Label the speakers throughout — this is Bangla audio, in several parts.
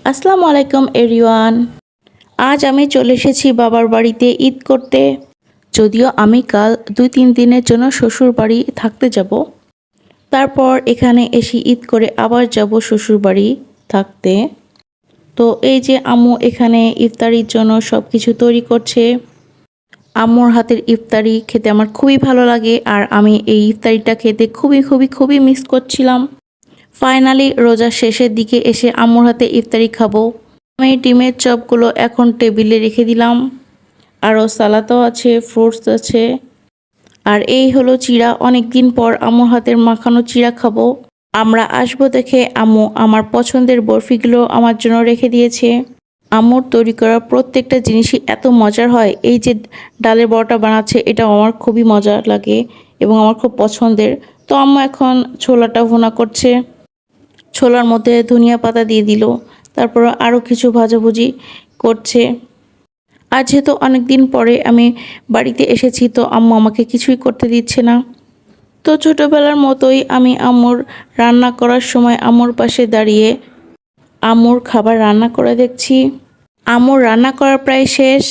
Speaker 1: আসসালামু আলাইকুম এভরিওয়ান। আজ আমি চলে এসেছি বাবার বাড়িতে ঈদ করতে। যদিও আমি কাল 2-3 দিনের জন্য শ্বশুর বাড়ি থাকতে যাব। তারপর এখানে এসে ঈদ করে আবার যাব শ্বশুর বাড়ি থাকতে। তো এই যে আম্মু এখানে ইফতারির জন্য সব কিছু তৈরি করছে। আম্মুর হাতের ইফতারি খেতে আমার খুবই ভালো লাগে, আর আমি এই ইফতারিটা খেতে খুবই মিস করছিলাম। ফাইনালি রোজার শেষের দিকে এসে আম্মুর হাতে ইফতারি খাবো। আমি ডিমের চপগুলো এখন টেবিলে রেখে দিলাম। আরও সালাদও আছে, ফ্রুটস আছে। আর এই হলো চিড়া, অনেক দিন পর আম্মুর হাতের মাখানো চিড়া খাবো। আমরা আসবো দেখে আম্মু আমার পছন্দের বরফিগুলো আমার জন্য রেখে দিয়েছে। আম্মুর তৈরি করা প্রত্যেকটা জিনিসই এত মজার হয়। এই যে ডালের বড়াটা বানাচ্ছে, এটা আমার খুবই মজা লাগে এবং আমার খুব পছন্দের। তো আম্মু এখন ছোলাটা ভুনা করছে। ছোলার মধ্যে ধনিয়া পাতা দিয়ে দিল, তারপর আরও কিছু ভাজাভুজি করছে। আর যেহেতু অনেক দিন পরে আমি বাড়িতে এসেছি, তো আম্মু আমাকে কিছুই করতে দিচ্ছে না। তো ছোটোবেলার মতোই আমি আম্মুর রান্না করার সময় আম্মুর পাশে দাঁড়িয়ে আম্মুর খাবার রান্না করে দেখছি। আম্মুর রান্না করা প্রায় শেষ,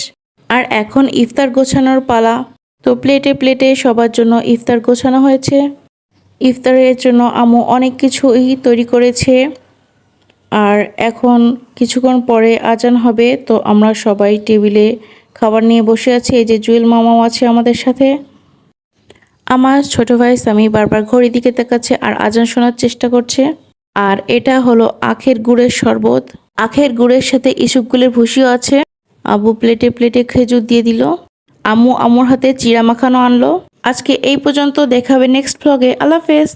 Speaker 1: আর এখন ইফতার গোছানোর পালা। তো প্লেটে প্লেটে সবার জন্য ইফতার গোছানো হয়েছে। ইফতারের জন্য আম্মু অনেক কিছুই তৈরি করেছে। আর এখন কিছুক্ষণ পরে আজান হবে, তো আমরা সবাই টেবিলে খাবার নিয়ে বসে আছি। এই যে জুয়েল মামাও আছে আমাদের সাথে। আমার ছোট ভাই সামি বারবার ঘড়ির দিকে তাকাচ্ছে আর আজান শোনার চেষ্টা করছে। আর এটা হলো আখের গুড়ের শরবত। আখের গুড়ের সাথে ইসুকগুলের ভুসিও আছে। আব্বু প্লেটে প্লেটে খেজুর দিয়ে দিল। আম্মু আম্মুর হাতে চিড়া মাখানো আনলো। আজকে এই পর্যন্ত, দেখা হবে নেক্সট ভ্লগে। আল্লাহ হাফেজ।